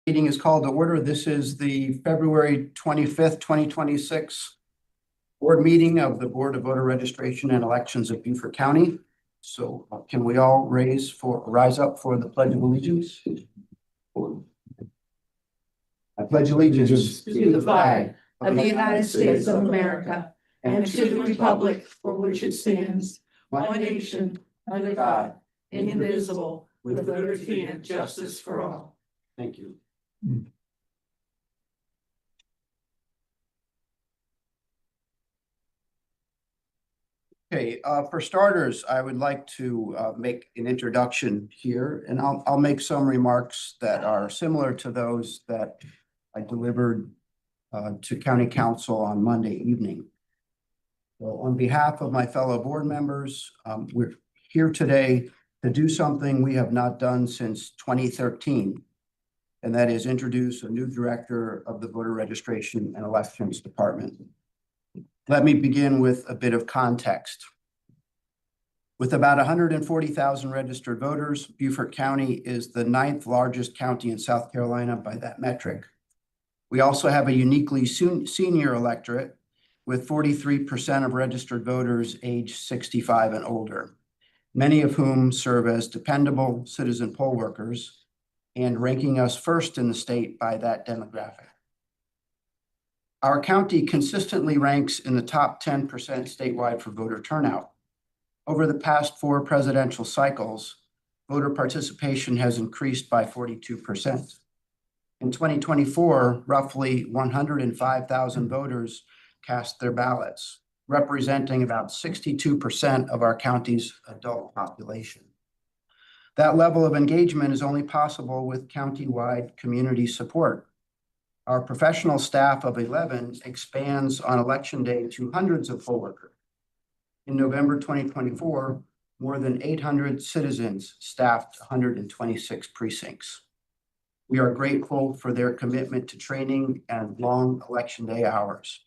Meeting is called to order. This is the February 25th, 2026 board meeting of the Board of Voter Registration and Elections of Beaufort County. So can we all rise up for the Pledge of Allegiance? I pledge allegiance to the flag of the United States of America and to the republic for which it stands, one nation, under God, indivisible, with liberty and justice for all. Thank you. Okay, for starters, I would like to make an introduction here, and I'll make some remarks that are similar to those that I delivered to County Council on Monday evening. So on behalf of my fellow board members, we're here today to do something we have not done since 2013, and that is introduce a new director of the Voter Registration and Elections Department. Let me begin with a bit of context. With about 140,000 registered voters, Beaufort County is the 9th largest county in South Carolina by that metric. We also have a uniquely senior electorate with 43% of registered voters age 65 and older, many of whom serve as dependable citizen poll workers and ranking us first in the state by that demographic. Our county consistently ranks in the top 10% statewide for voter turnout. Over the past 4 presidential cycles, voter participation has increased by 42%. In 2024, roughly 105,000 voters cast their ballots, representing about 62% of our county's adult population. That level of engagement is only possible with county-wide community support. Our professional staff of 11 expands on election day to hundreds of poll workers. In November 2024, more than 800 citizens staffed 126 precincts. We are grateful for their commitment to training and long election day hours.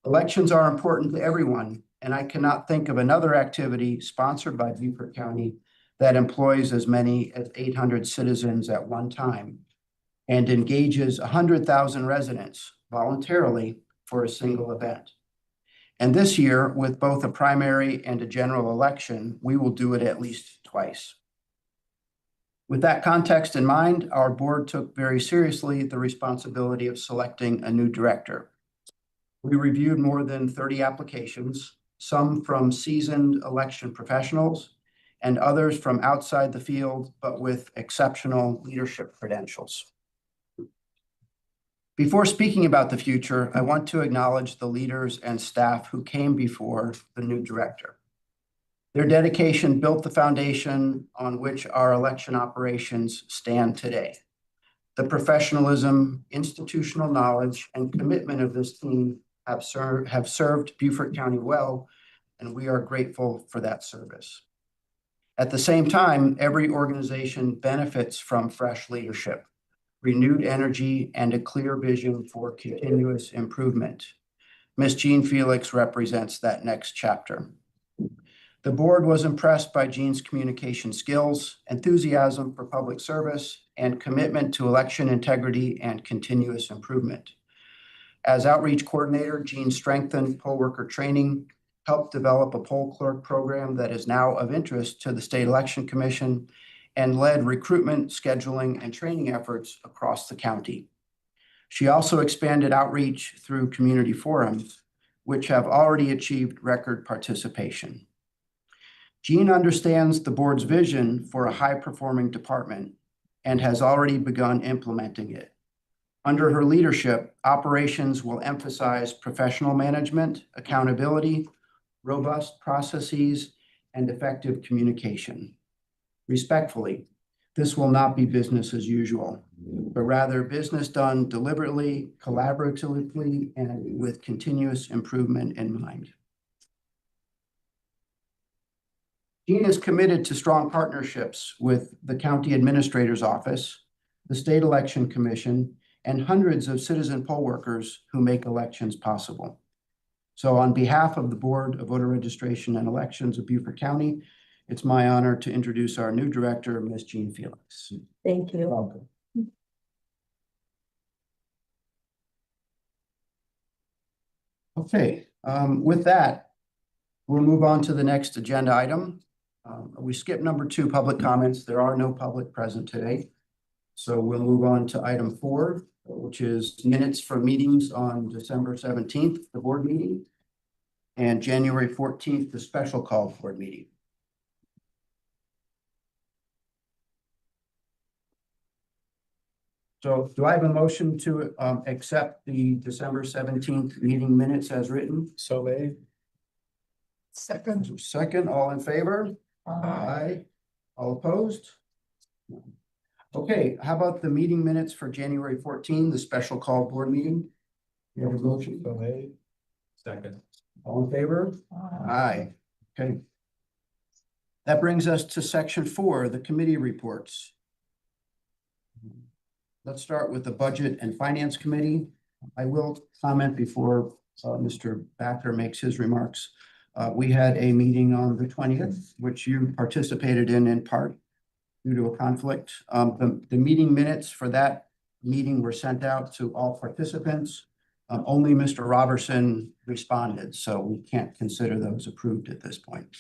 Elections are important to everyone, and I cannot think of another activity sponsored by Beaufort County that employs as many as 800 citizens at one time and engages 100,000 residents voluntarily for a single event. And this year, with both a primary and a general election, we will do it at least twice. With that context in mind, our board took very seriously the responsibility of selecting a new director. We reviewed more than 30 applications, some from seasoned election professionals and others from outside the field, but with exceptional leadership credentials. Before speaking about the future, I want to acknowledge the leaders and staff who came before the new director. Their dedication built the foundation on which our election operations stand today. The professionalism, institutional knowledge, and commitment of this team have served Beaufort County well, and we are grateful for that service. At the same time, every organization benefits from fresh leadership, renewed energy, and a clear vision for continuous improvement. Ms. Jean Felix represents that next chapter. The board was impressed by Jean's communication skills, enthusiasm for public service, and commitment to election integrity and continuous improvement. As outreach coordinator, Jean strengthened poll worker training, helped develop a poll clerk program that is now of interest to the State Election Commission, and led recruitment, scheduling, and training efforts across the county. She also expanded outreach through community forums, which have already achieved record participation. Jean understands the board's vision for a high-performing department and has already begun implementing it. Under her leadership, operations will emphasize professional management, accountability, robust processes, and effective communication. Respectfully, this will not be business as usual, but rather business done deliberately, collaboratively, and with continuous improvement in mind. Jean is committed to strong partnerships with the County Administrator's Office, the State Election Commission, and hundreds of citizen poll workers who make elections possible. So on behalf of the Board of Voter Registration and Elections of Beaufort County, it's my honor to introduce our new director, Ms. Jean Felix. Thank you. Welcome. Okay, with that, we'll move on to the next agenda item. We skipped number 2, public comments. There are no public present today. So we'll move on to item 4, which is minutes for meetings on December 17th, the board meeting, and January 14th, the special call board meeting. So do I have a motion to accept the December 17th meeting minutes as written? So made. Second. Second, all in favor? Aye. All opposed? Okay, how about the meeting minutes for January 14, the special call board meeting? You have a motion? So made. Second. All in favor? Aye. Okay. That brings us to section 4, the committee reports. Let's start with the Budget and Finance Committee. I will comment before Mr. Backer makes his remarks. We had a meeting on the 20th, which you participated in part due to a conflict. The meeting minutes for that meeting were sent out to all participants. Only Mr. Robertson responded, so we can't consider those approved at this point.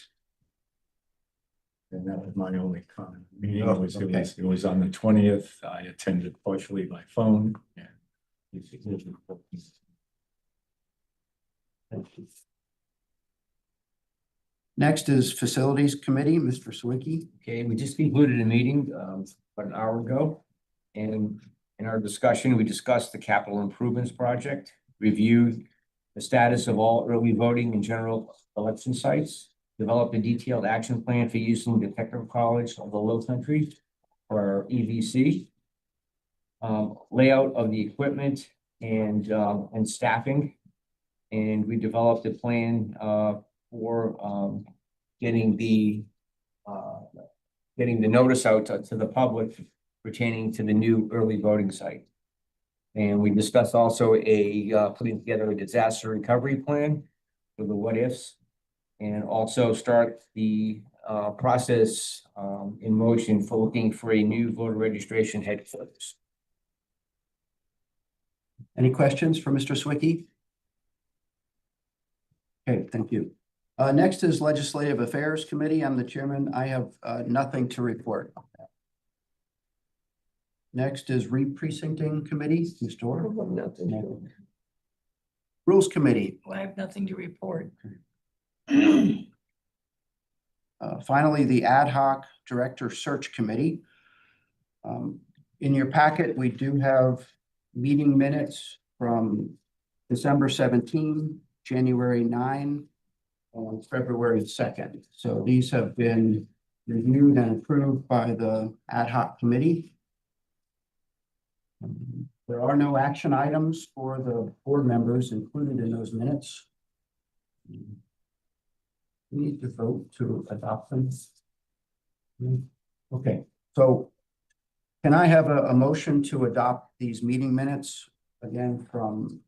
And that was my only comment. Meeting Oh, was, okay. it was on the 20th. I attended partially by phone. And Next is Facilities Committee, Mr. Sawicki. Okay, we just concluded a meeting about an hour ago. And in our discussion, we discussed the capital improvements project, reviewed the status of all early voting and general election sites, developed a detailed action plan for using the Technical College of the Low Country or EVC. Layout of the equipment and staffing. And we developed a plan for getting the notice out to the public pertaining to the new early voting site. And we discussed also putting together a disaster recovery plan for the what ifs, and also start the process in motion for looking for a new voter registration headquarters. Any questions for Mr. Sawicki? Okay, thank you. Next is Legislative Affairs Committee. I'm the chairman. I have nothing to report. Next is Re-precincting Committee, Ms. Dorr. Nothing. Rules Committee. I have nothing to report. Finally, the Ad Hoc Director Search Committee. In your packet, we do have meeting minutes from December 17, January 9, and February 2nd. So these have been reviewed and approved by the Ad Hoc Committee. There are no action items for the board members included in those minutes. We need to vote to adopt them. Okay, so can I have a motion to adopt these meeting minutes again from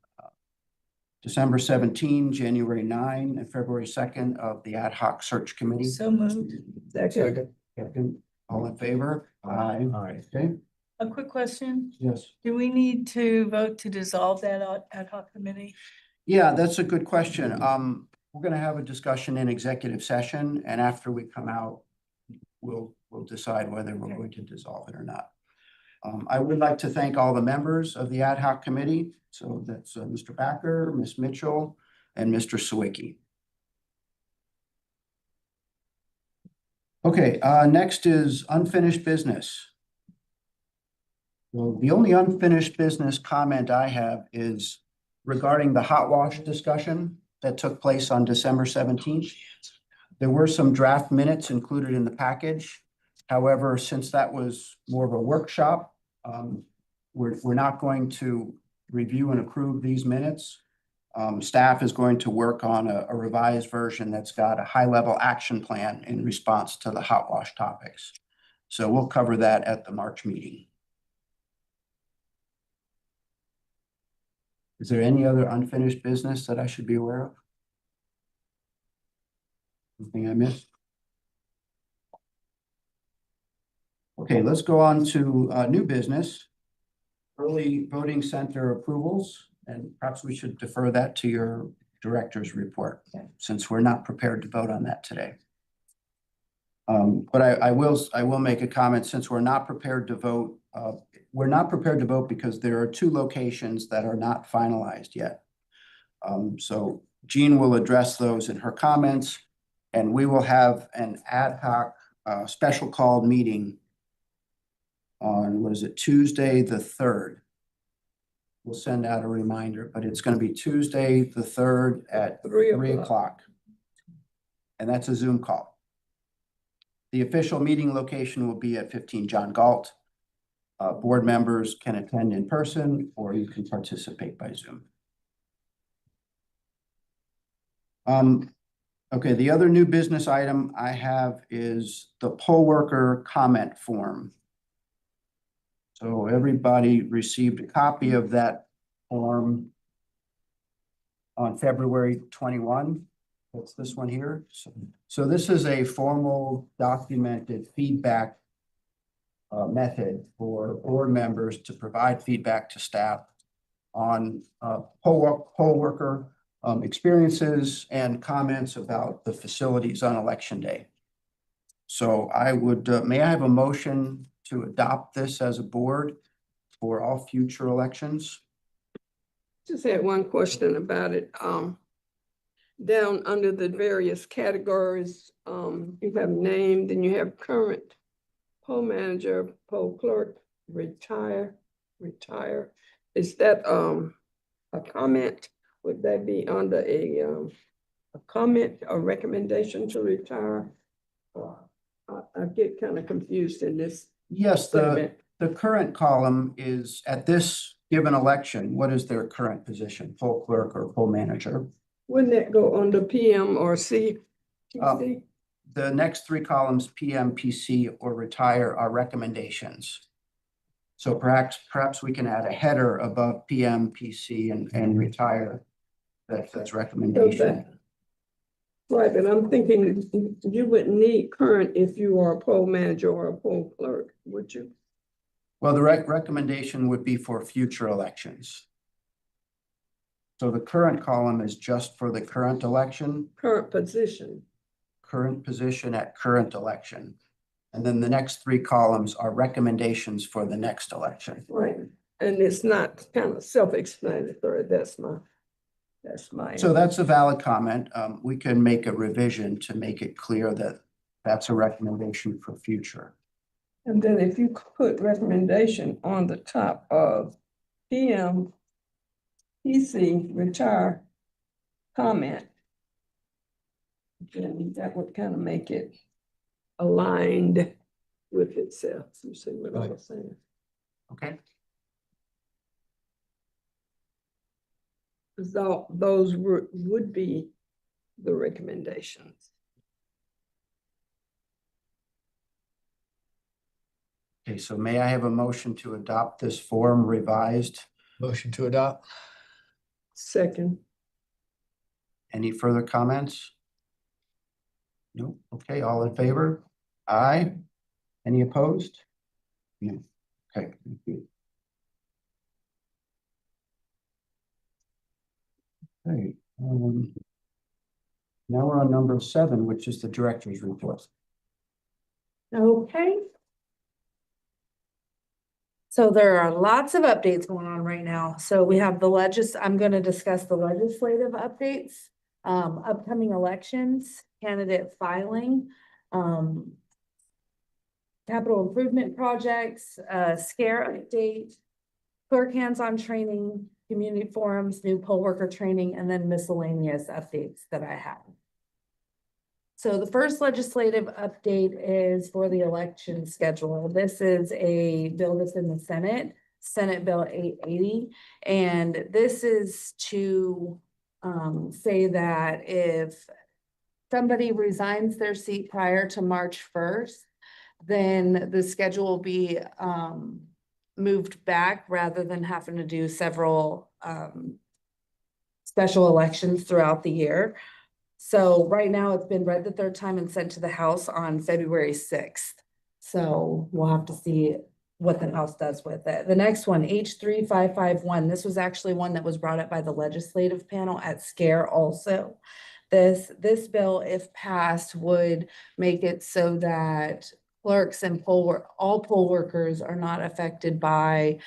December 17, January 9, and February 2nd of the Ad Hoc Search Committee? So moved. Second. Second, all in favor? Aye. Aye. Okay, A quick question. yes. Do we need to vote to dissolve that ad hoc committee? Yeah, that's a good question. We're gonna have a discussion in executive session, and after we come out, we'll decide whether we're going to dissolve it or not. I would like to thank all the members of the Ad Hoc Committee. So that's Mr. Backer, Ms. Mitchell, and Mr. Sawicki. Okay, next is unfinished business. Well, the only unfinished business comment I have is regarding the hot wash discussion that took place on December 17th. There were some draft minutes included in the package. However, since that was more of a workshop, we're not going to review and approve these minutes. Staff is going to work on a revised version that's got a high-level action plan in response to the hot wash topics. So we'll cover that at the March meeting. Is there any other unfinished business that I should be aware of? Anything I missed? Okay, let's go on to new business. Early voting center approvals, and perhaps we should defer that to your director's report, Okay. since we're not prepared to vote on that today. But I will make a comment, since we're not prepared to vote, because there are two locations that are not finalized yet. So Jean will address those in her comments, and we will have an ad hoc, special called meeting on, what is it, Tuesday, the 3rd. We'll send out a reminder, but it's going to be Tuesday, the 3rd at 3 o'clock. And that's a Zoom call. The official meeting location will be at 15 John Galt. Board members can attend in person, or you can participate by Zoom. Okay, the other new business item I have is the poll worker comment form. So everybody received a copy of that form on February 21. That's this one here. So this is a formal documented feedback method for board members to provide feedback to staff on poll worker experiences and comments about the facilities on election day. So I would, may I have a motion to adopt this as a board for all future elections? Just had one question about it. Down under the various categories, you have named and you have current poll manager, poll clerk, retire. Is that a comment? Would that be under a comment, a recommendation to retire? I get kind of confused in this. Yes, segment. the current column is at this given election, what is their current position, poll clerk or poll manager? Wouldn't that go under PM or C? The next three columns, PM, PC, or retire, are recommendations. So perhaps we can add a header above PM, PC, and retire. That's recommendation. Right, but I'm thinking you wouldn't need current if you are a poll manager or a poll clerk, would you? Well, the recommendation would be for future elections. So the current column is just for the current election. Current position. Current position at current election. And then the next three columns are recommendations for the next election. Right, and it's not kind of self-explanatory, that's my. So that's a valid comment. We can make a revision to make it clear that that's a recommendation for future. And then if you put recommendation on the top of PM, PC, retire, comment, then that would kind of make it aligned with itself. You see what I was saying? Okay. So those would be the recommendations. Okay, so may I have a motion to adopt this form revised? Motion to adopt. Second. Any further comments? No. Okay, all in favor? Aye. Any opposed? No. Okay, thank you. Okay. Now we're on number 7, which is the director's report. Okay. So there are lots of updates going on right now. So we have I'm going to discuss the legislative updates, upcoming elections, candidate filing, capital improvement projects, scare update, clerk hands-on training, community forums, new poll worker training, and then miscellaneous updates that I have. So the first legislative update is for the election schedule. This is a bill that's in the Senate Bill 880. And this is to say that if somebody resigns their seat prior to March 1st, then the schedule will be moved back rather than having to do several special elections throughout the year. So right now it's been read the 3rd time and sent to the House on February 6th. So we'll have to see what the House does with it. The next one, H3551, this was actually one that was brought up by the legislative panel at SCARE also. This bill, if passed, would make it so that clerks and all poll workers are not affected by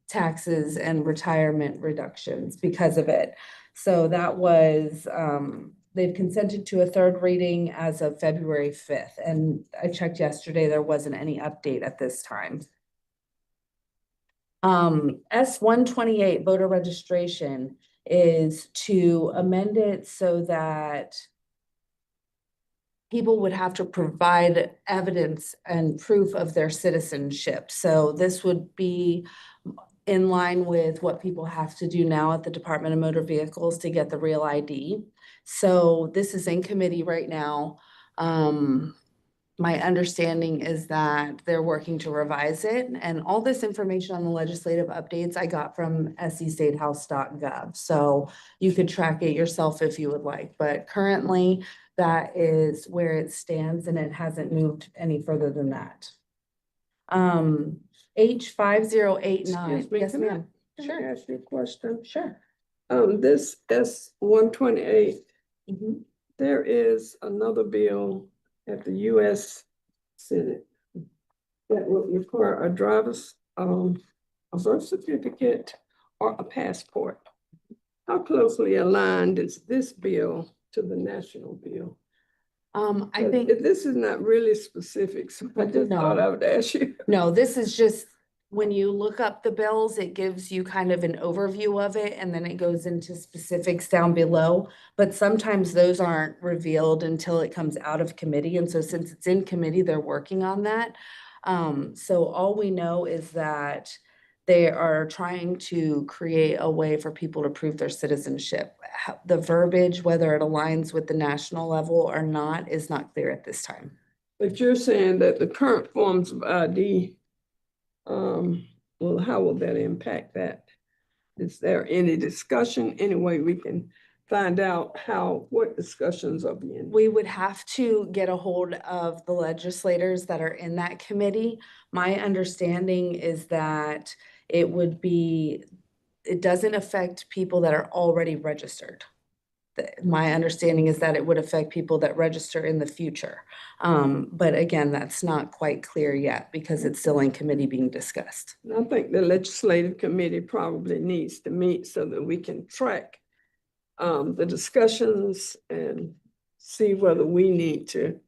taxes and retirement reductions because of it. So that was, they've consented to a third reading as of February 5th. And I checked yesterday, there wasn't any update at this time. S-128 voter registration is to amend it so that people would have to provide evidence and proof of their citizenship. So this would be in line with what people have to do now at the Department of Motor Vehicles to get the real ID. So this is in committee right now. My understanding is that they're working to revise it, and all this information on the legislative updates I got from sestatehouse.gov. So you could track it yourself if you would like, but currently that is where it stands and it hasn't moved any further than that. H5089. Excuse me, Yes, can I- ma'am. Can I ask you a question? Sure. This S-128, Mhm. there is another bill at the US Senate that would require a driver's, a birth certificate or a passport. How closely aligned is this bill to the national bill? I think. This is not really specific, so I just thought No. I would ask you. No, this is just, when you look up the bills, it gives you kind of an overview of it and then it goes into specifics down below. But sometimes those aren't revealed until it comes out of committee. And so since it's in committee, they're working on that. So all we know is that they are trying to create a way for people to prove their citizenship. The verbiage, whether it aligns with the national level or not, is not clear at this time. But you're saying that the current forms of ID, well, how will that impact that? Is there any discussion, any way we can find out what discussions are being? We would have to get a hold of the legislators that are in that committee. My understanding is that it doesn't affect people that are already registered. My understanding is that it would affect people that register in the future. But again, that's not quite clear yet because it's still in committee being discussed. And I think the legislative committee probably needs to meet so that we can track the discussions and see whether we need to.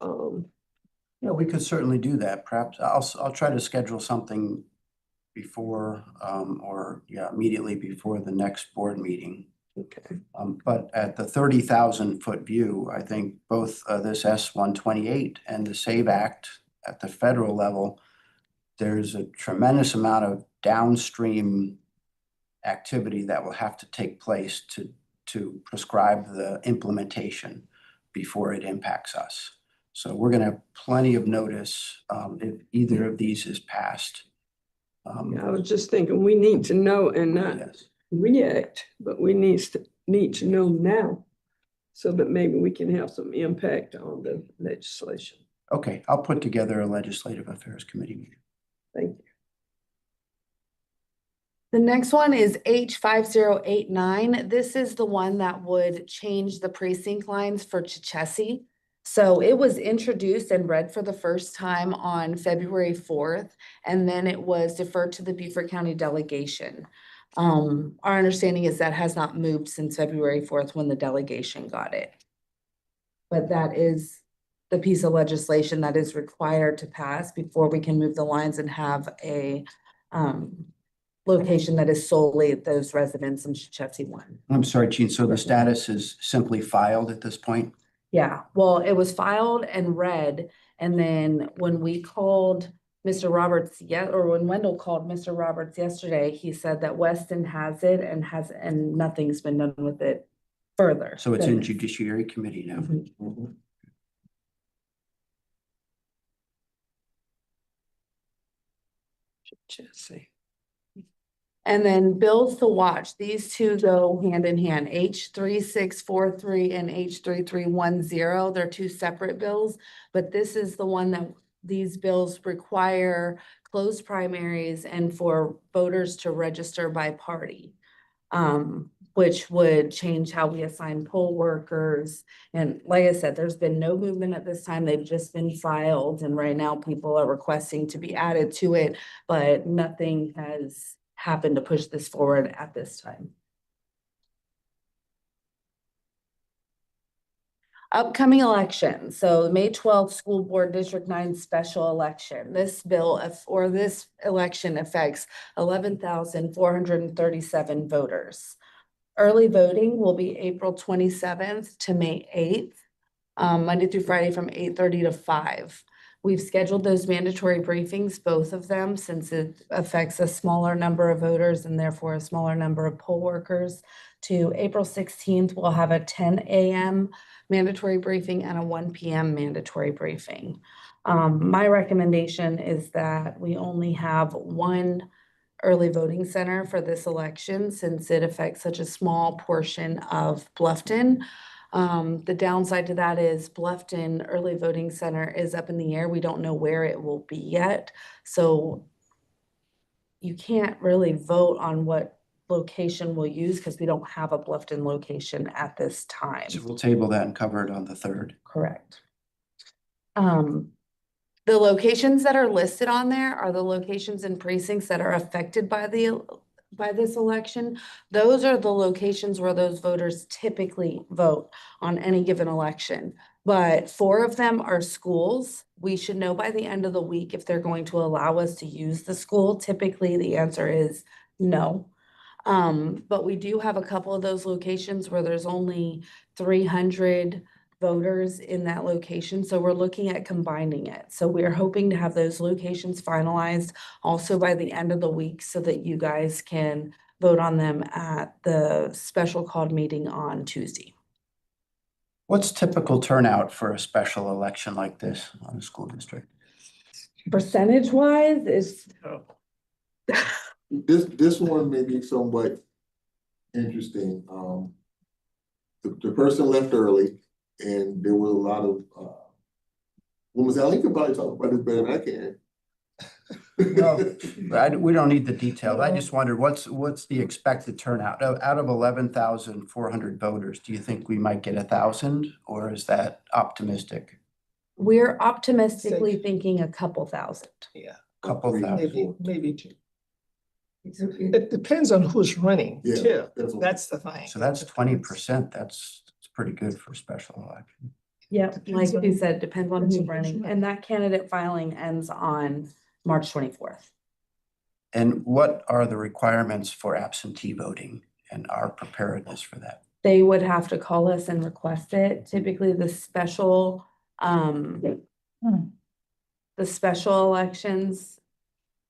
Yeah, we could certainly do that. Perhaps I'll try to schedule something before, or yeah, immediately before the next board meeting. Okay. But at the 30,000-foot view, I think both this S-128 and the SAVE Act at the federal level, there's a tremendous amount of downstream activity that will have to take place to prescribe the implementation before it impacts us. So we're going to have plenty of notice if either of these is passed. I was just thinking we need to know and not Yes. react, but we need to know now so that maybe we can have some impact on the legislation. Okay, I'll put together a legislative affairs committee meeting. Thank you. The next one is H5089. This is the one that would change the precinct lines for Chichesi. So it was introduced and read for the first time on February 4th, and then it was deferred to the Beaufort County delegation. Our understanding is that has not moved since February 4th when the delegation got it. But that is the piece of legislation that is required to pass before we can move the lines and have a location that is solely those residents in Chichesi 1. I'm sorry, Gene, so the status is simply filed at this point? Yeah, well, it was filed and read, and then when we called Mr. Roberts, or when Wendell called Mr. Roberts yesterday, he said that Weston has it and nothing's been done with it further. So it's in Judiciary Committee now. Mhm. Jesse. And then bills to watch, these two go hand in hand, H3643 and H3310. They're two separate bills, but this is the one that these bills require closed primaries and for voters to register by party. Which would change how we assign poll workers. And like I said, there's been no movement at this time. They've just been filed. And right now people are requesting to be added to it, but nothing has happened to push this forward at this time. Upcoming election. So May 12th, School Board District 9 special election. This bill or this election affects 11,437 voters. Early voting will be April 27th to May 8th, Monday through Friday from 8:30 to 5. We've scheduled those mandatory briefings, both of them, since it affects a smaller number of voters and therefore a smaller number of poll workers. To April 16th, we'll have a 10 a.m. mandatory briefing and a 1 p.m. mandatory briefing. My recommendation is that we only have one early voting center for this election since it affects such a small portion of Bluffton. The downside to that is Bluffton Early Voting Center is up in the air. We don't know where it will be yet. So you can't really vote on what location we'll use because we don't have a Bluffton location at this time. So we'll table that and cover it on the 3rd. Correct. The locations that are listed on there are the locations and precincts that are affected by this election. Those are the locations where those voters typically vote on any given election. But 4 of them are schools. We should know by the end of the week if they're going to allow us to use the school. Typically, the answer is no. But we do have a couple of those locations where there's only 300 voters in that location. So we're looking at combining it. So we're hoping to have those locations finalized also by the end of the week so that you guys can vote on them at the special called meeting on Tuesday. What's typical turnout for a special election like this on a school district? Percentage wise, it's This one may be somewhat interesting. The person left early and there was a lot of, women's, you can probably talk about this better than I can. We don't need the details. I just wondered what's the expected turnout out of 11,400 voters? Do you think we might get 1,000 or is that optimistic? we're optimistically thinking a couple thousand. Couple thousand. Maybe 2. It depends on who's running Yeah, too. that's That's the thing. So that's 20%. That's pretty good for a special election. Yep, Depends like on- you said, depends on depends who's on who's running, running. and that candidate filing ends on March 24th. And what are the requirements for absentee voting and our preparedness for that? They would have to call us and request it. Typically, the special elections,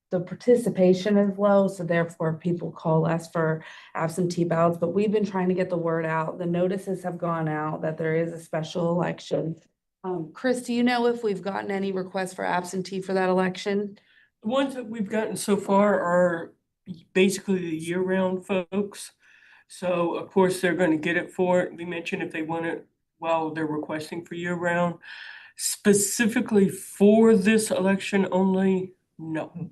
the participation is low, so therefore people call us for absentee ballots, but we've been trying to get the word out. The notices have gone out that there is a special election. Chris, do you know if we've gotten any requests for absentee for that election? The ones that we've gotten so far are basically the year-round folks. So of course, they're going to get it for it. We mentioned if they want it while they're requesting for year-round. Specifically for this election only, no,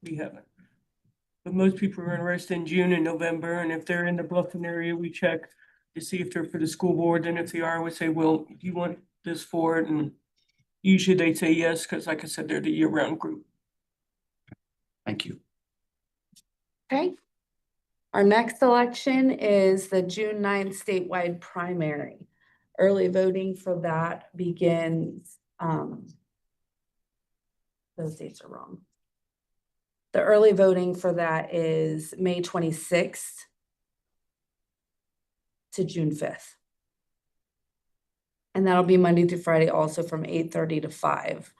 we haven't. But most people are interested in June and November, and if they're in the Bluffton area, we check to see if they're for the school board. Then if they are, we say, well, do you want this for it? And usually they say yes, because like I said, they're the year-round group. Thank you. Okay. Our next election is the June 9th statewide primary. Early voting for that begins, those dates are wrong. The early voting for that is May 26th to June 5th. And that'll be Monday through Friday also from 8:30 to 5.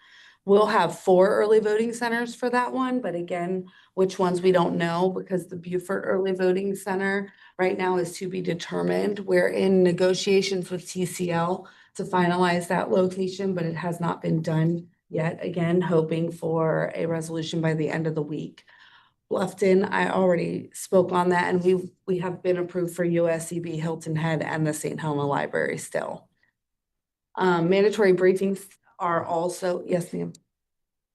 We'll have 4 early voting centers for that one, but again, which ones we don't know because the Beaufort Early Voting Center right now is to be determined. We're in negotiations with TCL to finalize that location, but it has not been done yet. Again, hoping for a resolution by the end of the week. Bluffton, I already spoke on that, and we have been approved for USCB Hilton Head and the St. Helena Library still. Mandatory briefings are also, yes, ma'am.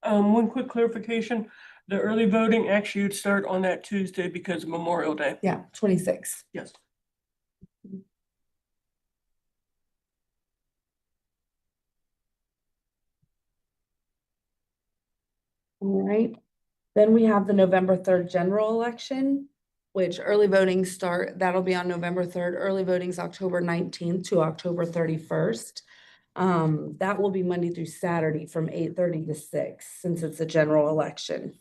One quick clarification, the early voting actually would start on that Tuesday because of Memorial Day. Yeah, 26. Yes. All right. Then we have the November 3rd general election, which early voting that'll be on November 3rd. Early voting's October 19th to October 31st. That will be Monday through Saturday from 8:30 to 6, since it's a general election.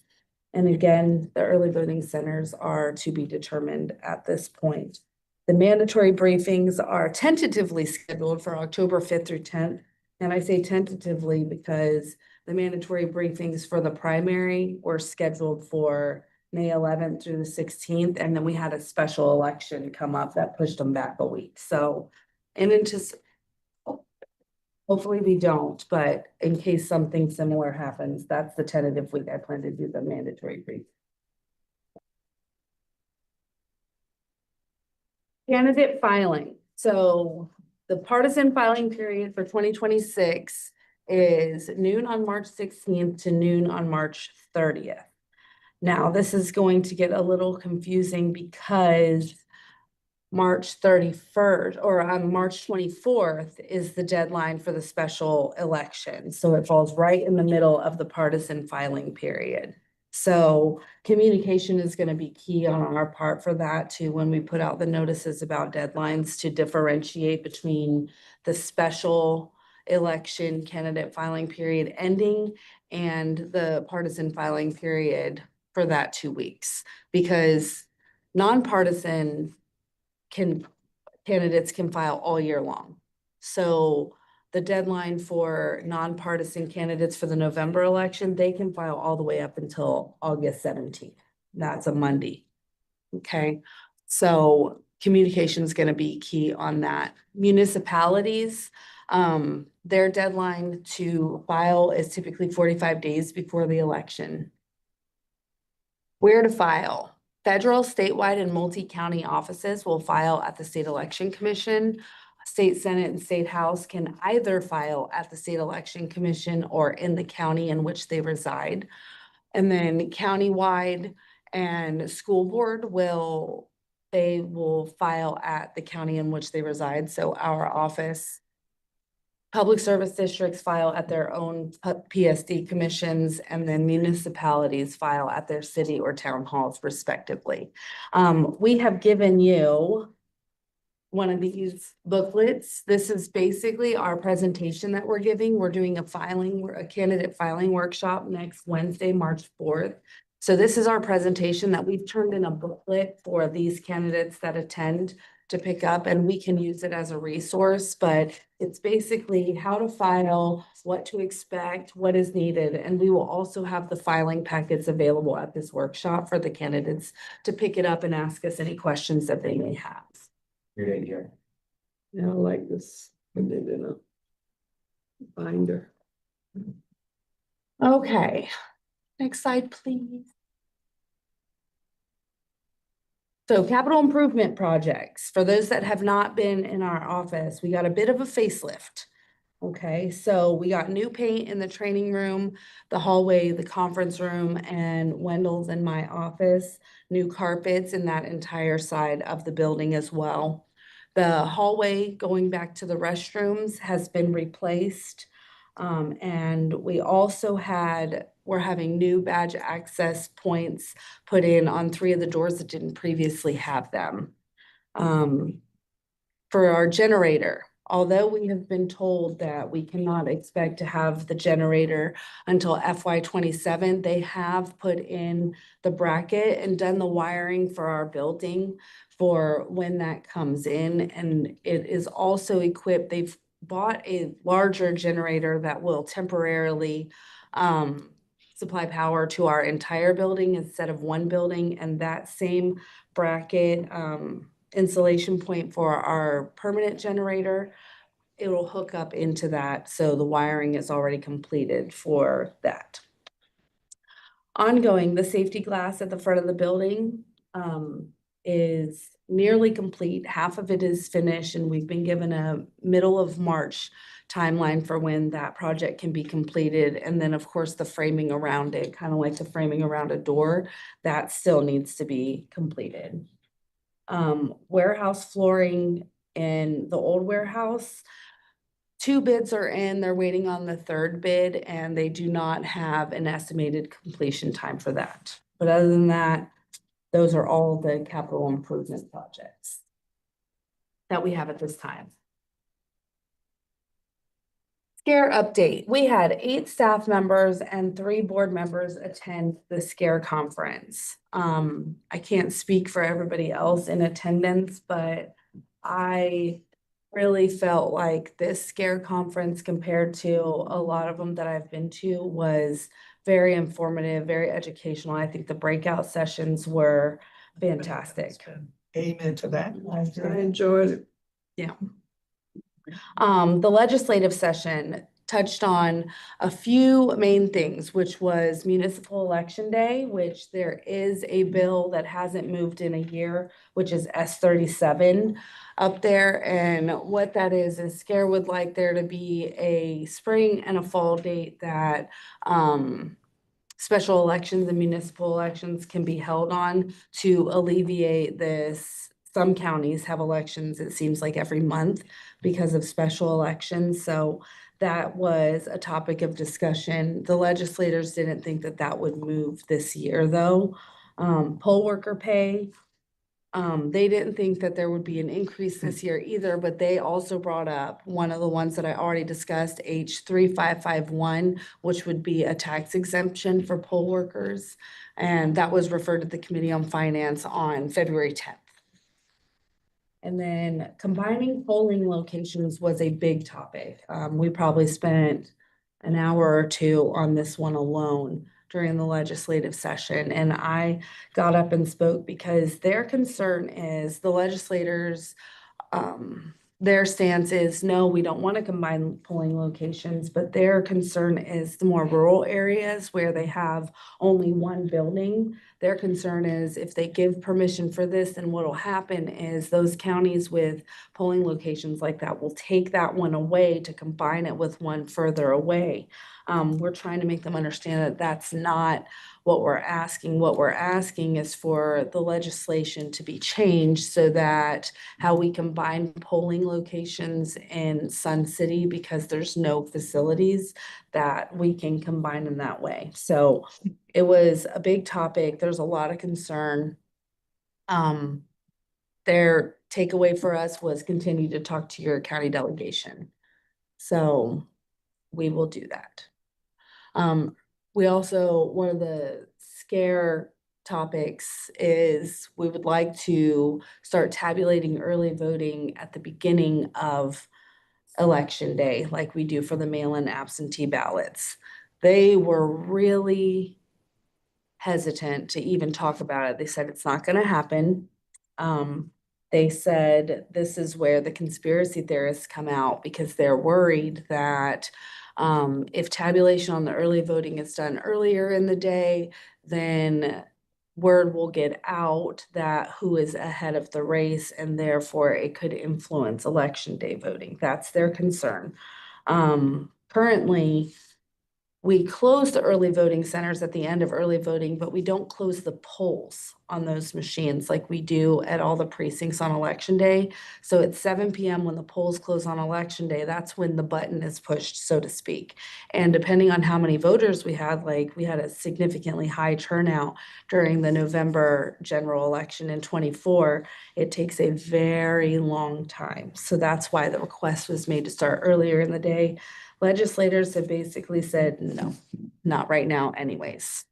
And again, the early voting centers are to be determined at this point. The mandatory briefings are tentatively scheduled for October 5th through 10th. And I say tentatively because the mandatory briefings for the primary were scheduled for May 11th through the 16th. And then we had a special election come up that pushed them back a week. So, hopefully we don't, but in case something similar happens, that's the tentative week I plan to do the mandatory brief. Candidate filing. So the partisan filing period for 2026 is noon on March 16th to noon on March 30th. Now, this is going to get a little confusing because March 31st or on March 24th is the deadline for the special election. So it falls right in the middle of the partisan filing period. So communication is going to be key on our part for that too, when we put out the notices about deadlines to differentiate between the special election candidate filing period ending and the partisan filing period for that 2 weeks, because nonpartisan candidates can file all year long. So the deadline for nonpartisan candidates for the November election, they can file all the way up until August 17th. That's a Monday. Okay, so communication is going to be key on that. Municipalities, their deadline to file is typically 45 days before the election. Where to file? Federal, statewide, and multi-county offices will file at the State Election Commission. State Senate and State House can either file at the State Election Commission or in the county in which they reside. And then countywide and school board will file at the county in which they reside. So our office, public service districts file at their own PSD commissions, and then municipalities file at their city or town halls respectively. We have given you one of these booklets. This is basically our presentation that we're giving. We're doing a candidate filing workshop next Wednesday, March 4th. So this is our presentation that we've turned in a booklet for these candidates that attend to pick up, and we can use it as a resource, but it's basically how to file, what to expect, what is needed. And we will also have the filing packets available at this workshop for the candidates to pick it up and ask us any questions that they may have. Great idea. Yeah, I like this. Put it in a binder. Okay, next slide, please. So capital improvement projects, for those that have not been in our office, we got a bit of a facelift. Okay, so we got new paint in the training room, the hallway, the conference room, and Wendell's in my office, new carpets in that entire side of the building as well. The hallway going back to the restrooms has been replaced. And we're having new badge access points put in on 3 of the doors that didn't previously have them. For our generator, although we have been told that we cannot expect to have the generator until FY27, they have put in the bracket and done the wiring for our building for when that comes in. And it is also equipped, they've bought a larger generator that will temporarily supply power to our entire building instead of one building, and that same bracket installation point for our permanent generator, it will hook up into that. So the wiring is already completed for that. Ongoing, the safety glass at the front of the building is nearly complete. Half of it is finished, and we've been given a middle of March timeline for when that project can be completed. And then, of course, the framing around it, kind of like the framing around a door, that still needs to be completed. Warehouse flooring in the old warehouse, 2 bids are in, they're waiting on the 3rd bid, and they do not have an estimated completion time for that. But other than that, those are all the capital improvement projects that we have at this time. SCARE update. We had 8 staff members and 3 board members attend the SCARE conference. I can't speak for everybody else in attendance, but I really felt like this SCARE conference compared to a lot of them that I've been to was very informative, very educational. I think the breakout sessions were fantastic. Amen to that. I enjoyed it. Yeah. The legislative session touched on a few main things, which was municipal election day, which there is a bill that hasn't moved in a year, which is S-37 up there. And what that is SCARE would like there to be a spring and a fall date that special elections and municipal elections can be held on to alleviate this. Some counties have elections, it seems like every month because of special elections. So that was a topic of discussion. The legislators didn't think that that would move this year, though. Poll worker pay, they didn't think that there would be an increase this year either, but they also brought up one of the ones that I already discussed, H3551, which would be a tax exemption for poll workers. And that was referred to the Committee on Finance on February 10th. And then combining polling locations was a big topic. We probably spent an hour or 2 on this one alone during the legislative session. And I got up and spoke because their concern is the legislators, their stance is, no, we don't want to combine polling locations, but their concern is the more rural areas where they have only one building. Their concern is if they give permission for this, then what'll happen is those counties with polling locations like that will take that one away to combine it with one further away. We're trying to make them understand that that's not what we're asking. What we're asking is for the legislation to be changed so that how we combine polling locations in Sun City, because there's no facilities that we can combine in that way. So it was a big topic. There's a lot of concern. Their takeaway for us was continue to talk to your county delegation. So we will do that. We also, one of the SCARE topics is we would like to start tabulating early voting at the beginning of election day, like we do for the mail-in absentee ballots. They were really hesitant to even talk about it. They said it's not going to happen. They said this is where the conspiracy theorists come out because they're worried that if tabulation on the early voting is done earlier in the day, then word will get out that who is ahead of the race, and therefore it could influence election day voting. That's their concern. Currently, we close the early voting centers at the end of early voting, but we don't close the polls on those machines like we do at all the precincts on election day. So at 7 p.m. when the polls close on election day, that's when the button is pushed, so to speak. And depending on how many voters we had, like we had a significantly high turnout during the November general election in 24, it takes a very long time. So that's why the request was made to start earlier in the day. Legislators have basically said, no, not right now anyways.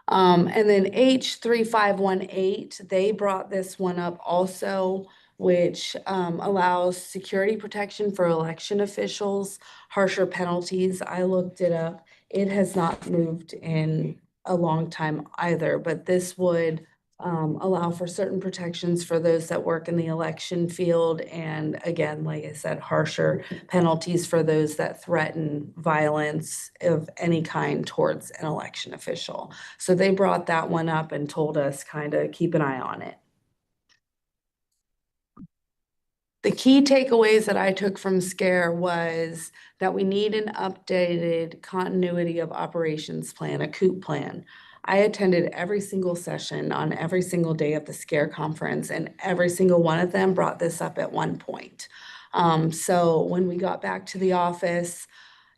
And then H3518, they brought this one up also, which allows security protection for election officials, harsher penalties. I looked it up. It has not moved in a long time either, but this would allow for certain protections for those that work in the election field. And again, like I said, harsher penalties for those that threaten violence of any kind towards an election official. So they brought that one up and told us kind of keep an eye on it. The key takeaways that I took from SCARE was that we need an updated continuity of operations plan, a COOP plan. I attended every single session on every single day of the SCARE conference, and every single one of them brought this up at one point. So when we got back to the office,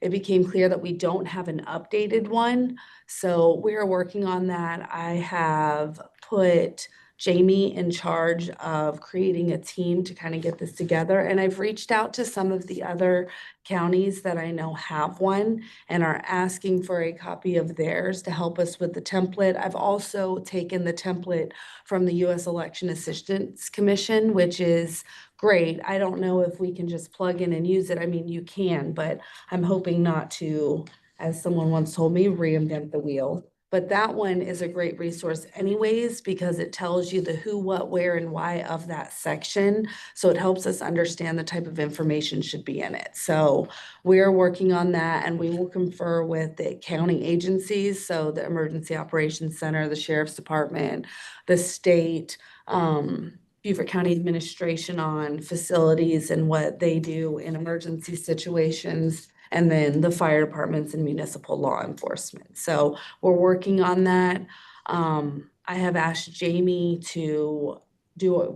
it became clear that we don't have an updated one. So we are working on that. I have put Jamie in charge of creating a team to kind of get this together. And I've reached out to some of the other counties that I know have one and are asking for a copy of theirs to help us with the template. I've also taken the template from the U.S. Election Assistance Commission, which is great. I don't know if we can just plug in and use it. I mean, you can, but I'm hoping not to, as someone once told me, reinvent the wheel. But that one is a great resource anyways, because it tells you the who, what, where, and why of that section. So it helps us understand the type of information should be in it. So we're working on that, and we will confer with the county agencies. So the Emergency Operations Center, the Sheriff's Department, the state, Beaufort County Administration on facilities and what they do in emergency situations, and then the fire departments and municipal law enforcement. So we're working on that. I have asked Jamie to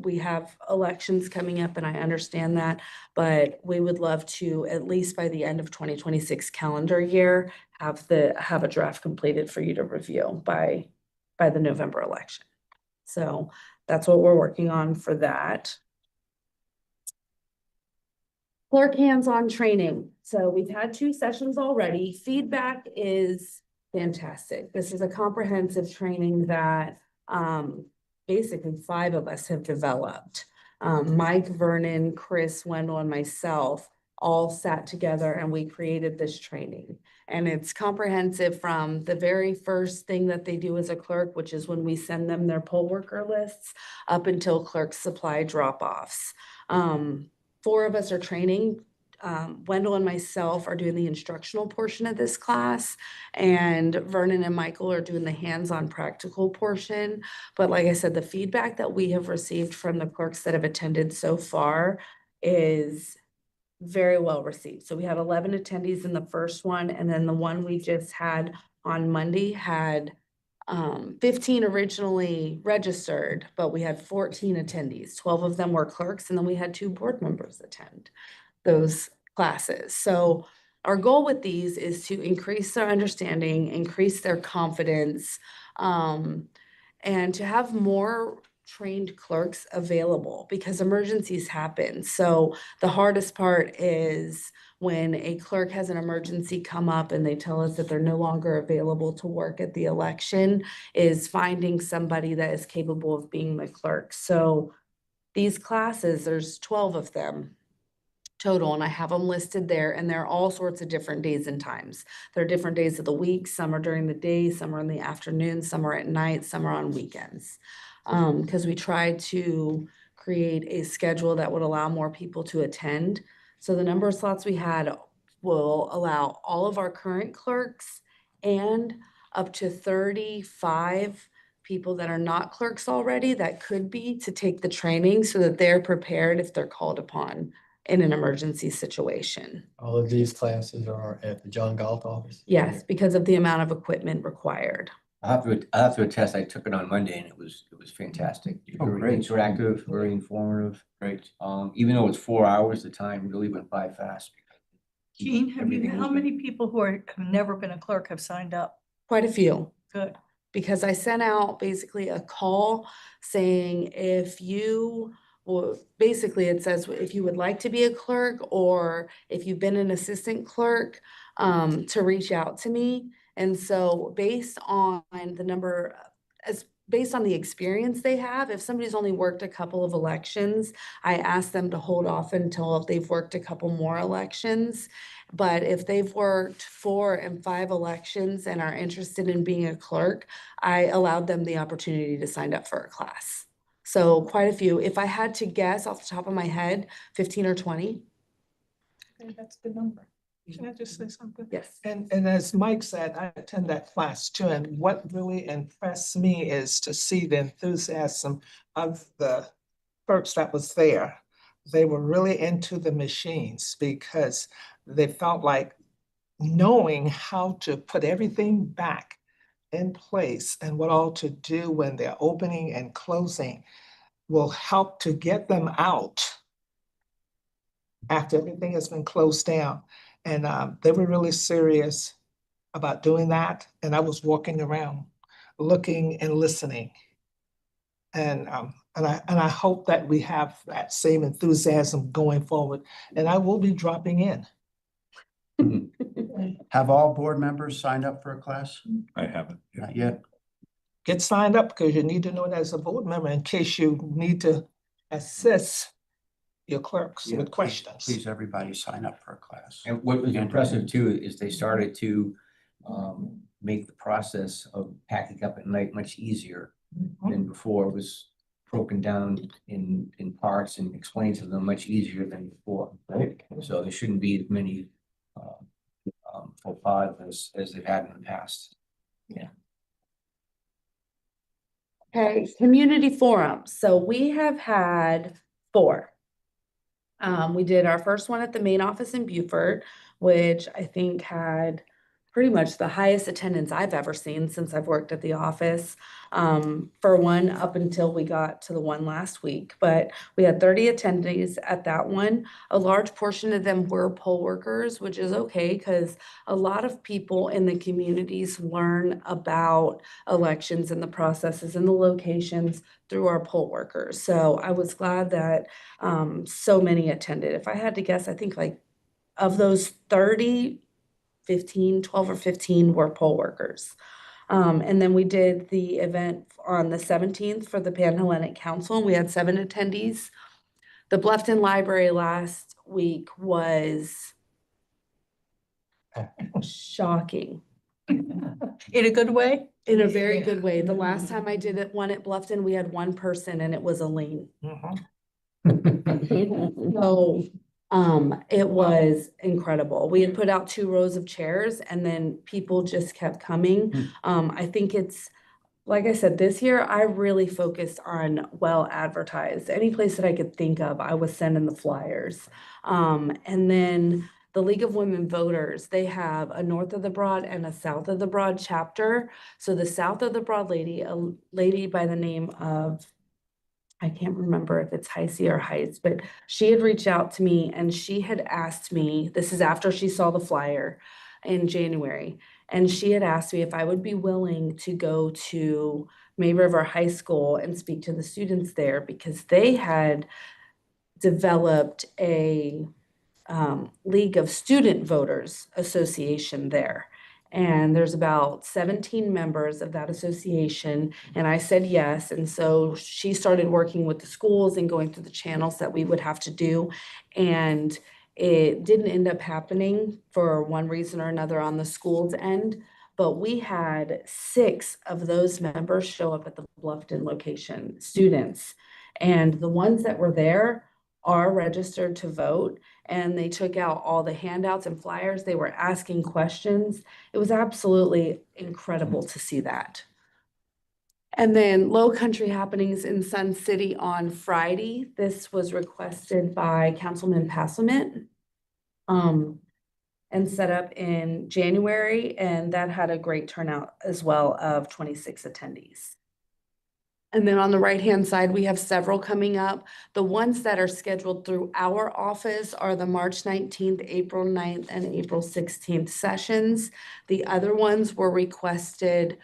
we have elections coming up, and I understand that, but we would love to, at least by the end of 2026 calendar year, have a draft completed for you to review by the November election. So that's what we're working on for that. Clerk hands-on training. So we've had 2 sessions already. Feedback is fantastic. This is a comprehensive training that basically 5 of us have developed. Mike, Vernon, Chris, Wendell, and myself all sat together and we created this training. And it's comprehensive from the very first thing that they do as a clerk, which is when we send them their poll worker lists, up until clerk supply drop-offs. 4 of us are training. Wendell and myself are doing the instructional portion of this class, and Vernon and Michael are doing the hands-on practical portion. But like I said, the feedback that we have received from the clerks that have attended so far is very well received. So we had 11 attendees in the first one, and then the one we just had on Monday had 15 originally registered, but we had 14 attendees. 12 of them were clerks, and then we had 2 board members attend those classes. So our goal with these is to increase their understanding, increase their confidence, and to have more trained clerks available, because emergencies happen. So the hardest part is when a clerk has an emergency come up and they tell us that they're no longer available to work at the election, is finding somebody that is capable of being the clerk. So these classes, there's 12 of them total, and I have them listed there, and they're all sorts of different days and times. There are different days of the week. Some are during the day, some are in the afternoon, some are at night, some are on weekends. Because we tried to create a schedule that would allow more people to attend. So the number of slots we had will allow all of our current clerks and up to 35 people that are not clerks already that could be, to take the training so that they're prepared if they're called upon in an emergency situation. All of these classes are at the John Galt office? Yes, because of the amount of equipment required. I'll have to attest, I took it on Monday and it was fantastic. Oh, Very great. interactive, very informative. Great. Even though it's 4 hours, the time really went by fast. Jean, how Everything many moving. people who have never been a clerk have signed up? Quite a few. Good. Because I sent out basically a call saying if you, well, basically it says if you would like to be a clerk, or if you've been an assistant clerk, to reach out to me. And so based on the number, based on the experience they have, if somebody's only worked a couple of elections, I ask them to hold off until they've worked a couple more elections. But if they've worked 4 and 5 elections and are interested in being a clerk, I allowed them the opportunity to sign up for a class. So quite a few. If I had to guess off the top of my head, 15 or 20. Okay, that's the number. Can I just say something? Yes. And as Mike said, I attend that class too, and what really impressed me is to see the enthusiasm of the folks that was there. they were really into the machines because they felt like knowing how to put everything back in place and what all to do when they're opening and closing will help to get them out after everything has been closed down. And they were really serious about doing that. And I was walking around looking and listening. And I hope that we have that same enthusiasm going forward. And I will be dropping in. Have all board members signed up for a class? I haven't. Not yet. Get signed up because you need to know it as a board member in case you need to assist your clerks Yeah, with questions. Please, everybody sign up for a class. And what was impressive too is they started to make the process of packing up at night much easier than before. It was broken down in parts and explained to them much easier than before. Right. So there shouldn't be as many faux pas as they've had in the past. Okay, community forums. So we have had 4. We did our first one at the main office in Beaufort, which I think had pretty much the highest attendance I've ever seen since I've worked at the office. For one, up until we got to the one last week, but we had 30 attendees at that one. A large portion of them were poll workers, which is okay because a lot of people in the communities learn about elections and the processes and the locations through our poll workers. So I was glad that so many attended. If I had to guess, I think like of those 30, 12 or 15 were poll workers. And then we did the event on the 17th for the Panhellenic Council. We had 7 attendees. The Bluffton Library last week was shocking. In a good way? In a very good way. The last time I did one at Bluffton, we had 1 person and it was Elaine. So, it was incredible. We had put out 2 rows of chairs and then people just kept coming. I think it's, like I said, this year I really focused on well advertised. Any place that I could think of, I was sending the flyers. And then the League of Women Voters, they have a North of the Broad and a South of the Broad chapter. So the South of the Broad lady, a lady by the name of, I can't remember if it's Heisey or Heights, but she had reached out to me and she had asked me, this is after she saw the flyer in January, and she had asked me if I would be willing to go to May River High School and speak to the students there because they had developed a League of Student Voters Association there. And there's about 17 members of that association. And I said yes. And so she started working with the schools and going through the channels that we would have to do. And it didn't end up happening for one reason or another on the school's end. But we had 6 of those members show up at the Bluffton location, students. And the ones that were there are registered to vote. And they took out all the handouts and flyers. They were asking questions. It was absolutely incredible to see that. And then Low Country Happenings in Sun City on Friday. This was requested by Councilman Passelman. And set up in January, and that had a great turnout as well of 26 attendees. And then on the right-hand side, we have several coming up. The ones that are scheduled through our office are the March 19th, April 9th, and April 16th sessions. The other ones were requested,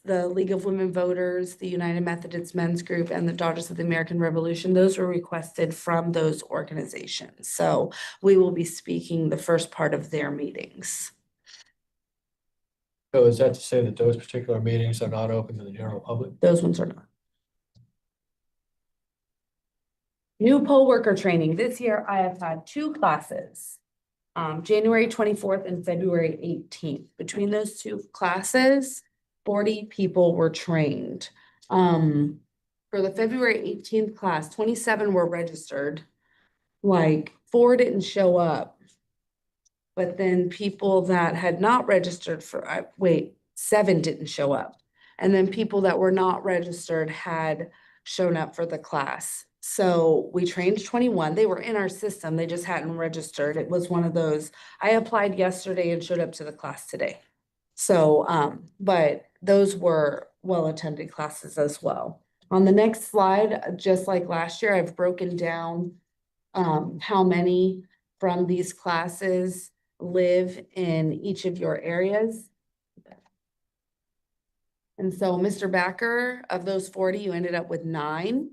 the League of Women Voters, the United Methodist Men's Group, and the Daughters of the American Revolution. Those were requested from those organizations. So we will be speaking the first part of their meetings. So is that to say that those particular meetings are not open to the general public? Those ones are not. New poll worker training. This year I have had 2 classes, January 24th and February 18th. Between those 2 classes, 40 people were trained. For the February 18th class, 27 were registered. Like 4 didn't show up. But then people that had not registered for, 7 didn't show up. And then people that were not registered had shown up for the class. So we trained 21. They were in our system. They just hadn't registered. It was one of those, I applied yesterday and showed up to the class today. So, but those were well-attended classes as well. On the next slide, just like last year, I've broken down how many from these classes live in each of your areas. And so Mr. Backer, of those 40, you ended up with 9.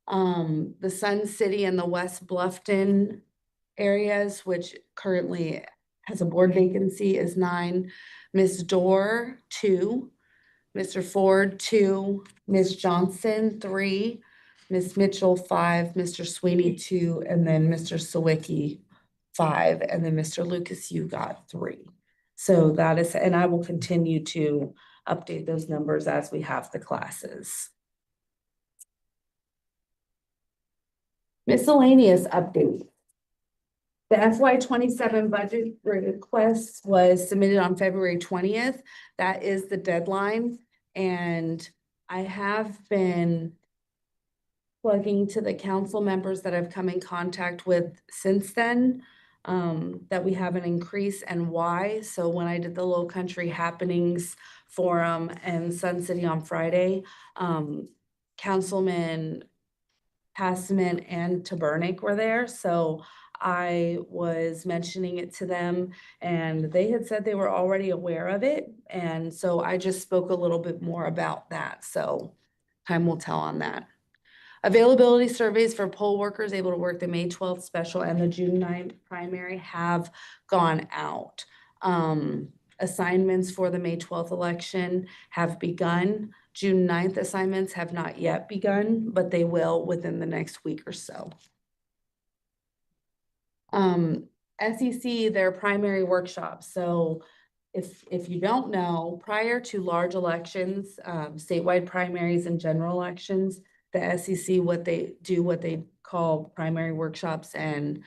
The Sun City and the West Bluffton areas, which currently has a board vacancy, is 9. Ms. Dorr, 2. Mr. Ford, 2. Ms. Johnson, 3. Ms. Mitchell, 5. Mr. Sweeney, 2. And then Mr. Sawicki, 5. And then Mr. Lucas, you got 3. So that is, and I will continue to update those numbers as we have the classes. Miscellaneous update. The FY 27 budget request was submitted on February 20th. That is the deadline. And I have been plugging to the council members that I've come in contact with since then, that we have an increase and why. So when I did the Low Country Happenings Forum and Sun City on Friday, Councilman Passman and Tabernic were there. So I was mentioning it to them and they had said they were already aware of it. And so I just spoke a little bit more about that. So time will tell on that. Availability surveys for poll workers able to work the May 12th special and the June 9th primary have gone out. Assignments for the May 12th election have begun. June 9th assignments have not yet begun, but they will within the next week or so. SEC, their primary workshop. So if you don't know, prior to large elections, statewide primaries and general elections, the SEC, what they call primary workshops and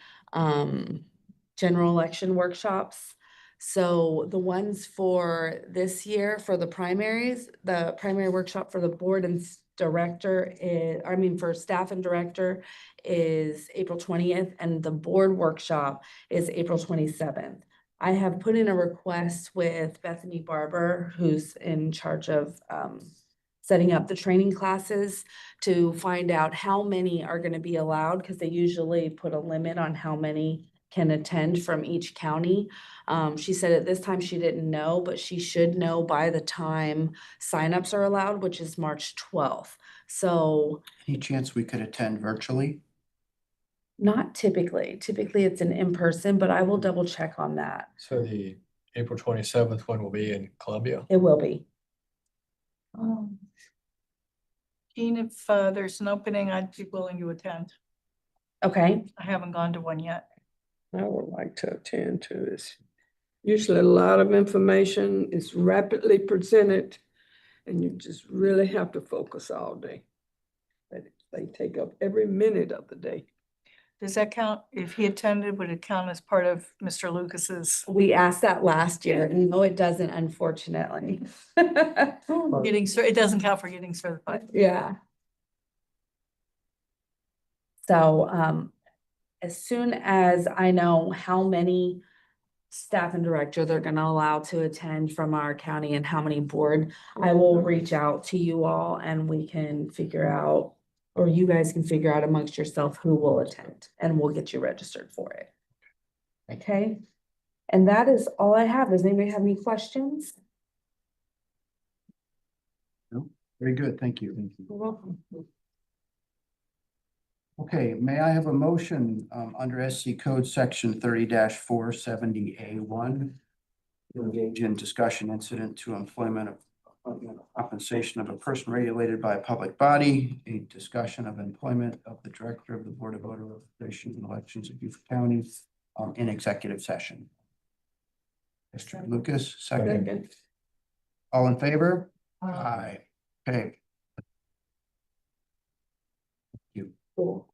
general election workshops. So the ones for this year for the primaries, the primary workshop for the board and director is, I mean, for staff and director is April 20th, and the board workshop is April 27th. I have put in a request with Bethany Barber, who's in charge of setting up the training classes, to find out how many are going to be allowed, because they usually put a limit on how many can attend from each county. She said at this time she didn't know, but she should know by the time signups are allowed, which is March 12th. So Any chance we could attend virtually? not typically. Typically it's an in-person, but I will double check on that. So the April 27th one will be in Columbia. It will be. Jean, if there's an opening, I'd be willing to attend. Okay. I haven't gone to one yet. I would like to attend to this. Usually a lot of information is rapidly presented and you just really have to focus all day. But they take up every minute of the day. Does that count? If he attended, would it count as part of Mr. Lucas's We asked that last year, and no, it doesn't, unfortunately. getting, it doesn't count for getting certified? Yeah. So, as soon as I know how many staff and director they're gonna allow to attend from our county and how many board, I will reach out to you all and we can figure out, or you guys can figure out amongst yourself who will attend, and we'll get you registered for it. Okay? And that is all I have. Does anybody have any questions? Very good, thank you. You're welcome. Okay, may I have a motion under SC Code Section 30-470A1 to engage in discussion incident to employment of compensation of a person regulated by a public body, a discussion of employment of the director of the Board of Voter Registration and Elections of Beaufort County in executive session. Mr. Lucas, second. Second. All in favor? Aye. Okay. Cool.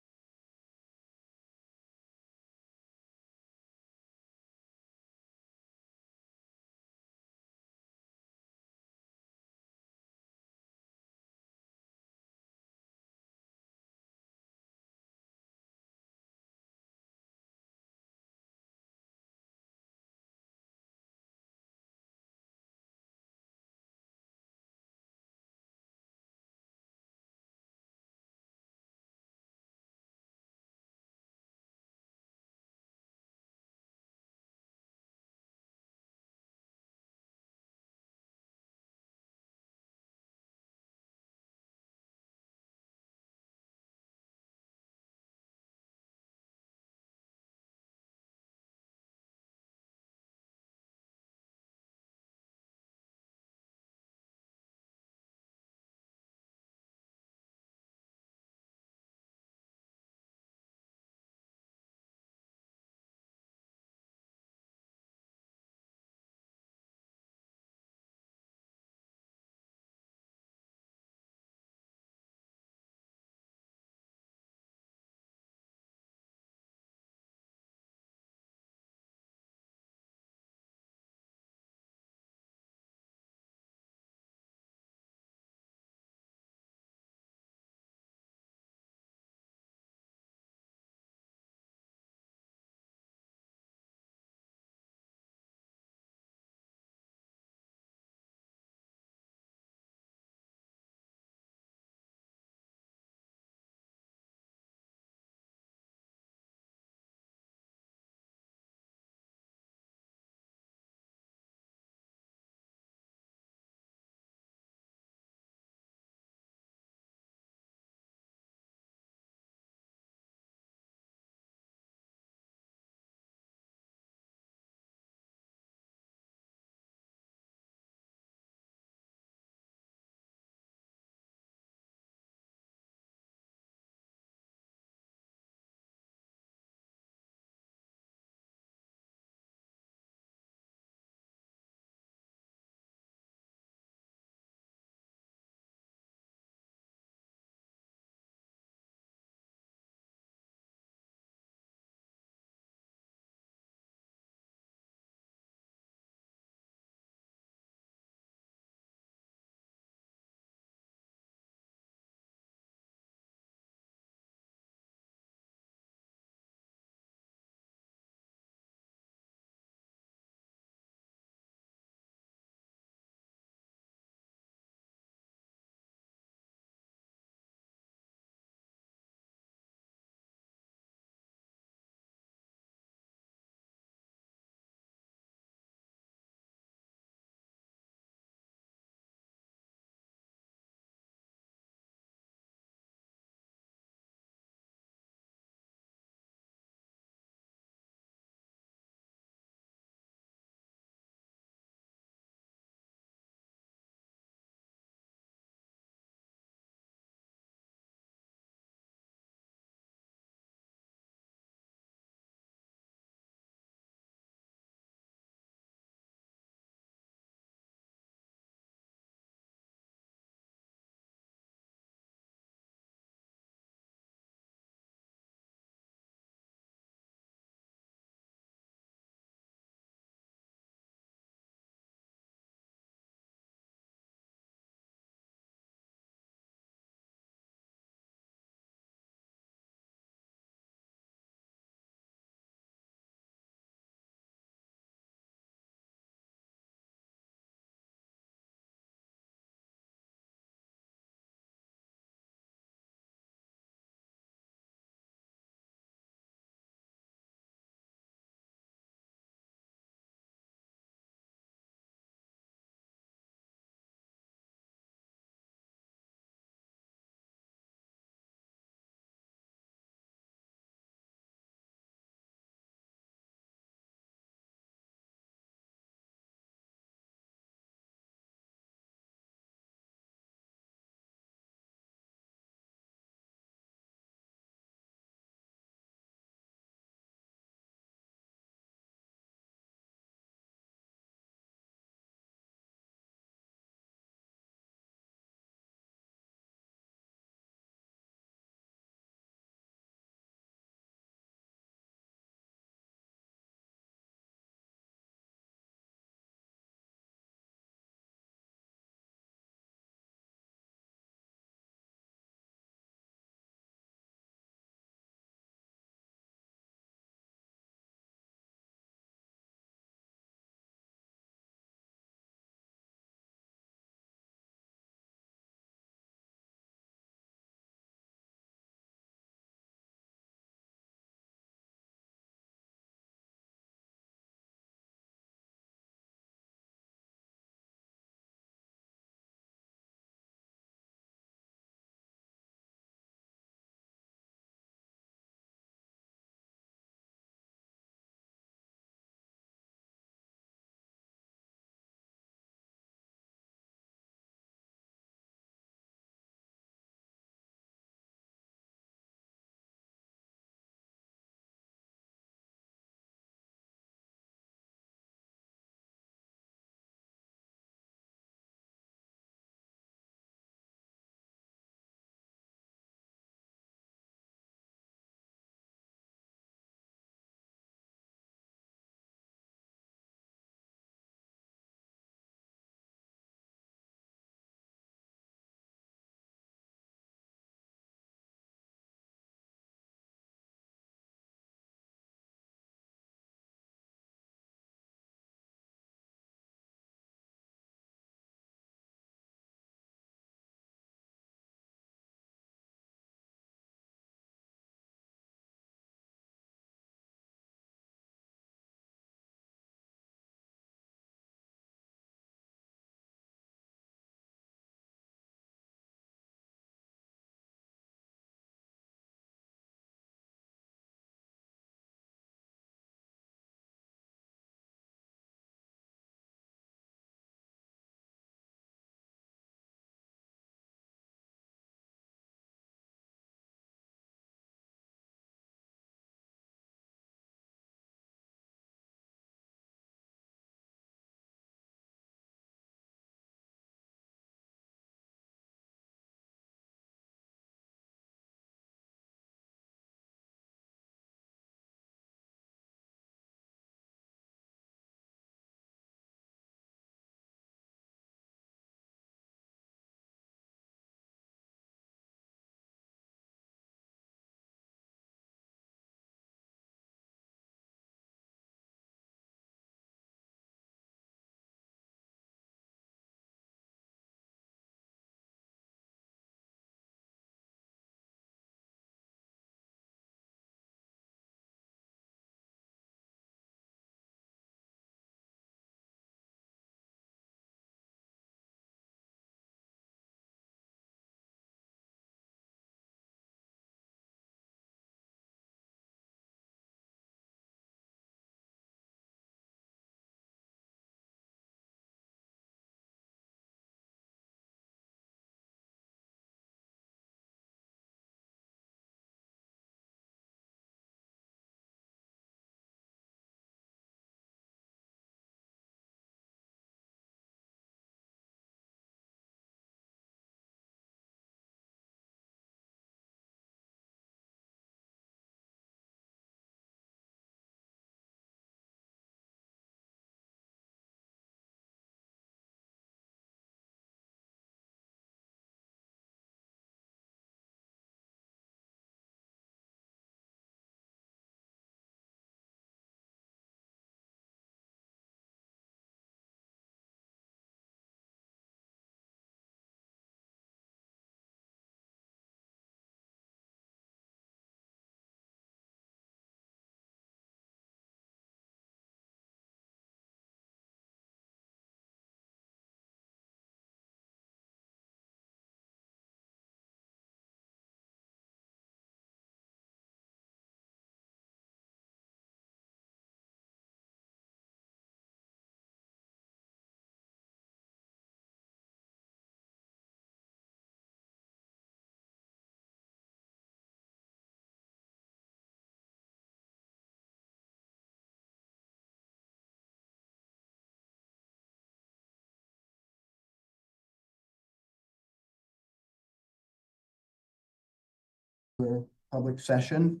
the public session.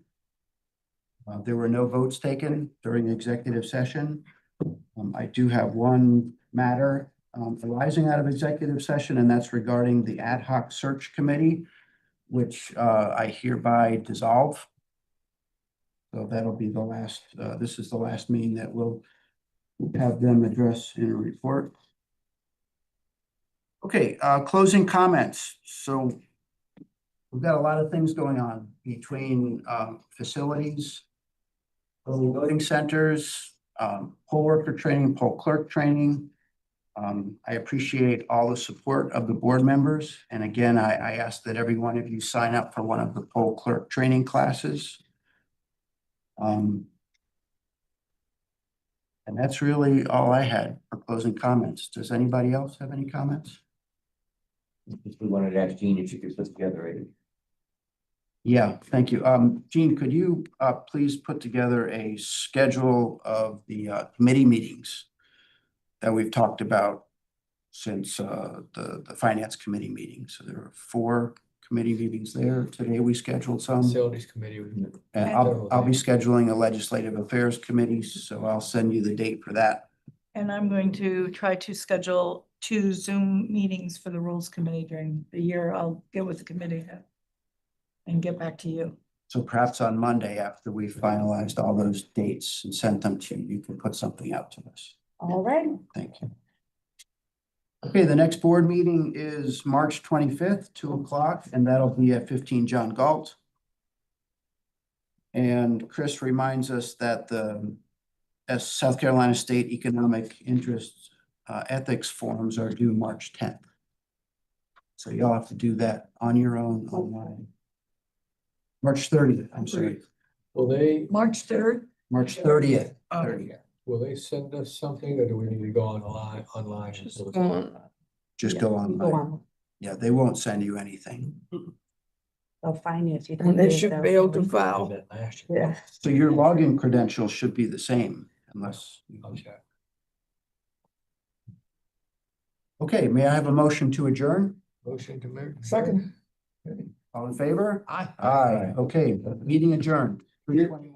There were no votes taken during the executive session. I do have one matter arising out of executive session, and that's regarding the ad hoc search committee, which I hereby dissolve. So that'll be the last, this is the last meeting that we'll have them address in a report. Okay, closing comments. So we've got a lot of things going on between facilities, early voting centers, poll worker training, poll clerk training. I appreciate all the support of the board members. And again, I ask that every one of you sign up for one of the poll clerk training classes. And that's really all I had for closing comments. Does anybody else have any comments? We wanted to ask Jean if she could put together a. Yeah, thank you. Jean, could you please put together a schedule of the committee meetings that we've talked about since the finance committee meeting? So there are 4 committee meetings there. Today we scheduled some. Facilities committee. And I'll be scheduling a legislative affairs committee, so I'll send you the date for that. And I'm going to try to schedule 2 Zoom meetings for the rules committee during the year. I'll get with the committee and get back to you. So perhaps on Monday, after we finalized all those dates and sent them to you, you can put something out to us. All right. Thank you. Okay, the next board meeting is March 25th, 2 o'clock, and that'll be at 15 John Galt. And Chris reminds us that the South Carolina State Economic Interest Ethics Forums are due March 10th. So you'll have to do that on your own online. March 30th, I'm sorry. Will they, March 3rd. March 30th. Oh. 30th. will they send us something or do we need to go online? Just going, Just Yeah, go you online. on. Yeah, they won't send you anything. They'll find you if you. don't unless do you it, fail to though. Did file. that last year. Yeah. So your login credentials should be the same unless. Okay. Okay, may I have a motion to adjourn? Motion to make. Second. All in favor? Aye. Aye, okay, meeting adjourned. 3:21.